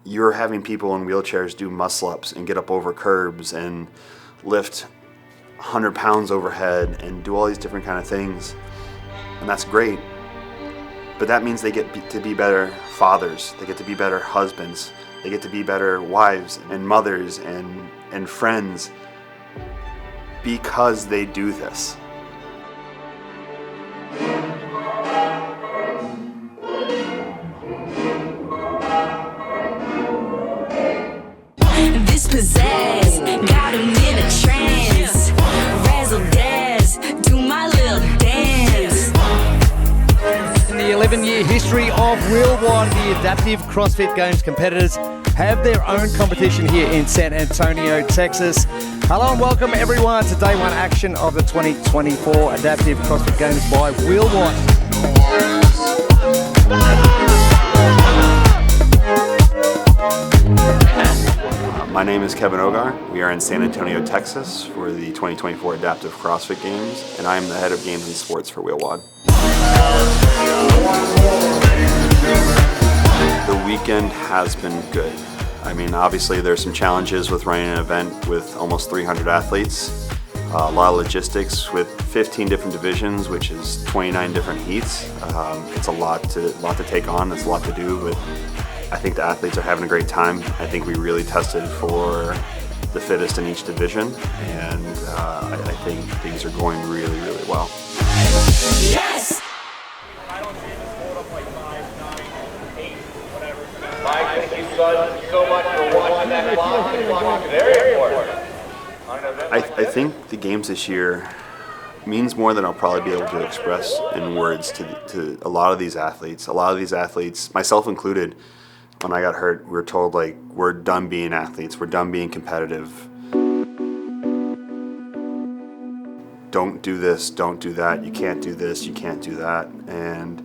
you're having people in wheelchairs do muscle-ups and get up over curbs and lift 100 pounds overhead and do all these different kind of things. And that's great. But that means they get to be better fathers. They get to be better husbands. They get to be better wives and mothers and friends because they do this. This pizzazz got him in a trance. Razzle dazzle, do my little dance. In the 11-year history of Wheelwad, the Adaptive CrossFit Games competitors have their own competition here in San Antonio, Texas. Hello and welcome everyone to day one action of the 2024 Adaptive CrossFit Games by Wheelwad. My name is Kevin Ogar. We are in San Antonio, Texas for the 2024 Adaptive CrossFit Games, and I am the head of Games and Sports for Wheelwad. The weekend has been good. I mean, obviously there's some challenges with running an event with almost 300 athletes, a lot of logistics with 15 different divisions, which is 29 different heats. It's a lot to take on, it's a lot to do, but I think the athletes are having a great time. I think we really tested for the fittest in each division, and I think things are going really, really well. Yes! Mike, thank you so much for watching that clock. The clock is very important. I think the games this year means more than I'll probably be able to express in words to a lot of these athletes. A lot of these athletes, myself included, when I got hurt, we were told, like, we're done being athletes, we're done being competitive. Don't do this, don't do that, you can't do this, you can't do that. And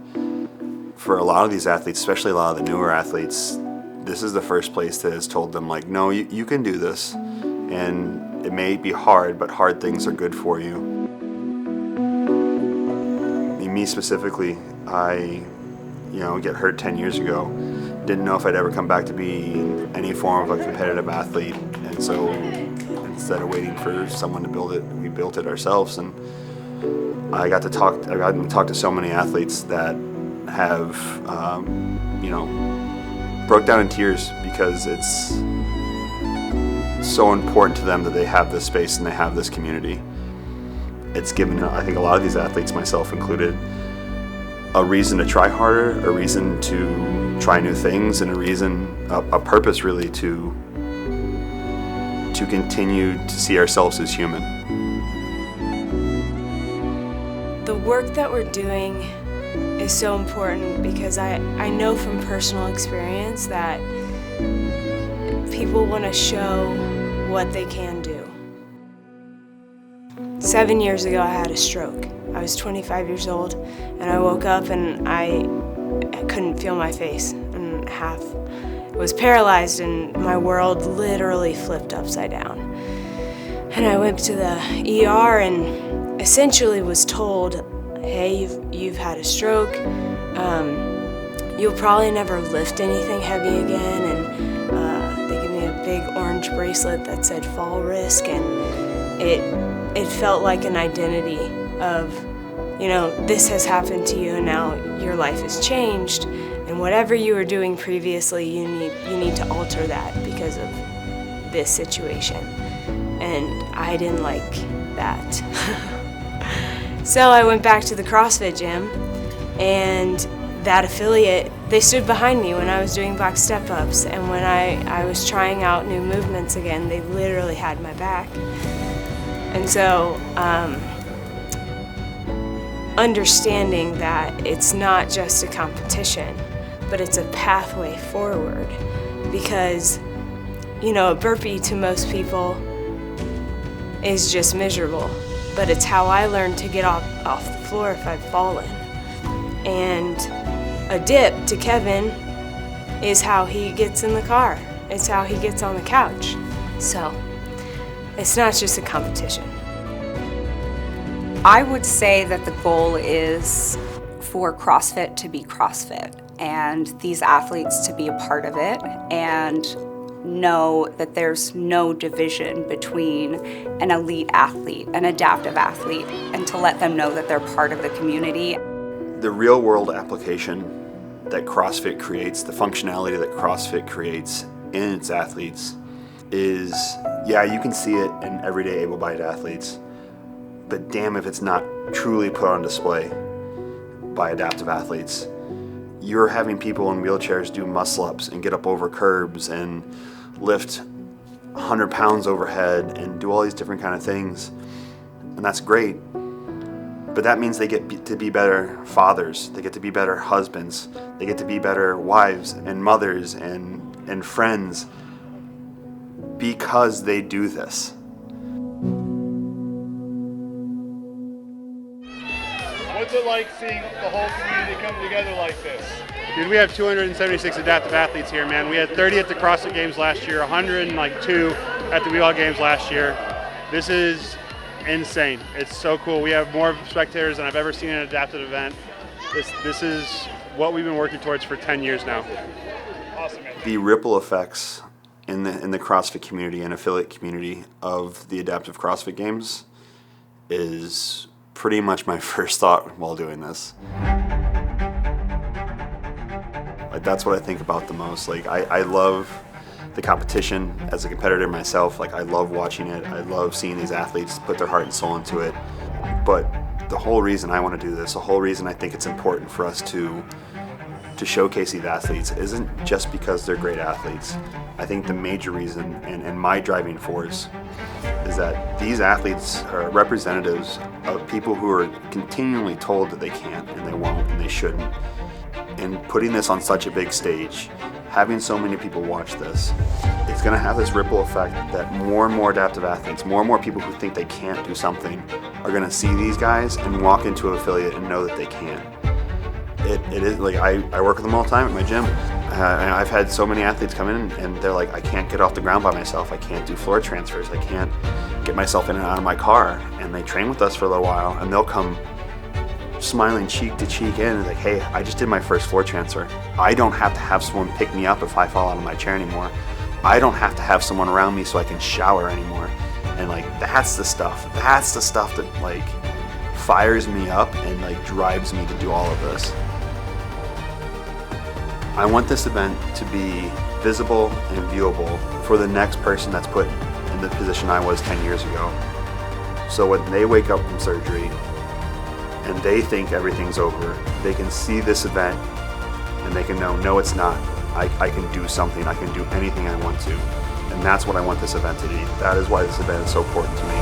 for a lot of these athletes, especially a lot of the newer athletes, this is the first place that has told them, like, no, you can do this. And it may be hard, but hard things are good for you. Me specifically, I get hurt 10 years ago. Didn't know if I'd ever come back to be any form of a competitive athlete, and so instead of waiting for someone to build it, we built it ourselves. And I got to talk to so many athletes that have broke down in tears because it's so important to them that they have this space and they have this community. It's given, I think, a lot of these athletes, myself included, a reason to try harder, a reason to try new things, and a purpose really to continue to see ourselves as human. The work that we're doing is so important because I know from personal experience that people want to show what they can do. 7 years ago I had a stroke. I was 25 years old and I woke up and I couldn't feel my face and was paralyzed, and my world literally flipped upside down. And I went to the ER and essentially was told, hey, you've had a stroke, you'll probably never lift anything heavy again, and they gave me a big orange bracelet that said fall risk, and it felt like an identity of, this has happened to you and now your life has changed, and whatever you were doing previously, you need to alter that because of this situation. And I didn't like that. So I went back to the CrossFit gym, and that affiliate, they stood behind me when I was doing back step-ups, and when I was trying out new movements again, they literally had my back. And so understanding that it's not just a competition, but it's a pathway forward, because a burpee to most people is just miserable, but it's how I learned to get off the floor if I've fallen. And a dip to Kevin is how he gets in the car. It's how he gets on the couch. So it's not just a competition. I would say that the goal is for CrossFit to be CrossFit. and these athletes to be a part of it and know that there's no division between an elite athlete, an adaptive athlete, and to let them know that they're part of the community. The real world application that CrossFit creates, the functionality that CrossFit creates in its athletes is, yeah, you can see it in everyday able-bodied athletes, but damn if it's not truly put on display by adaptive athletes. You're having people in wheelchairs do muscle-ups and get up over curbs and lift 100 pounds overhead and do all these different kind of things, and that's great. But that means they get to be better fathers, they get to be better husbands, they get to be better wives and mothers and friends because they do this. What's it like seeing the whole community come together like this? Dude, we have 276 adaptive athletes here, man. We had 30 at the CrossFit Games last year, 102 at the WeAll Games last year. This is insane. It's so cool. We have more spectators than I've ever seen in an adaptive event. This is what we've been working towards for 10 years now. Awesome, man. The ripple effects in the CrossFit community and affiliate community of the Adaptive CrossFit Games is pretty much my first thought while doing this. Like, that's what I think about the most. Like, I love the competition as a competitor myself. Like, I love watching it. I love seeing these athletes put their heart and soul into it. But the whole reason I want to do this, the whole reason I think it's important for us to showcase these athletes isn't just because they're great athletes. I think the major reason and my driving force is that these athletes are representatives of people who are continually told that they can't and they won't and they shouldn't. And putting this on such a big stage, having so many people watch this, it's going to have this ripple effect that more and more adaptive athletes, more and more people who think they can't do something are going to see these guys and walk into an affiliate and know that they can. It is like, I work with them all the time at my gym. I've had so many athletes come in and they're like, I can't get off the ground by myself. I can't do floor transfers. I can't get myself in and out of my car. And they train with us for a little while and they'll come smiling cheek to cheek in and like, hey, I just did my first floor transfer. I don't have to have someone pick me up if I fall out of my chair anymore. I don't have to have someone around me so I can shower anymore. And like, that's the stuff that like fires me up and like drives me to do all of this. I want this event to be visible and viewable for the next person that's put in the position I was 10 years ago. So when they wake up from surgery and they think everything's over, they can see this event and they can know, no, it's not. I can do something. I can do anything I want to. And that's what I want this event to be. That is why this event is so important to me.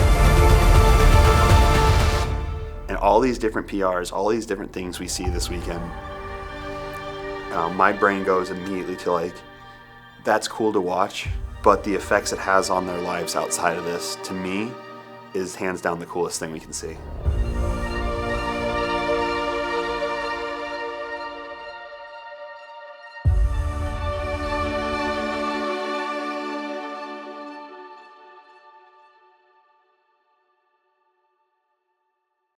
And all these different PRs, all these different things we see this weekend, my brain goes immediately to like, that's cool to watch, but the effects it has on their lives outside of this, to me, is hands down the coolest thing we can see.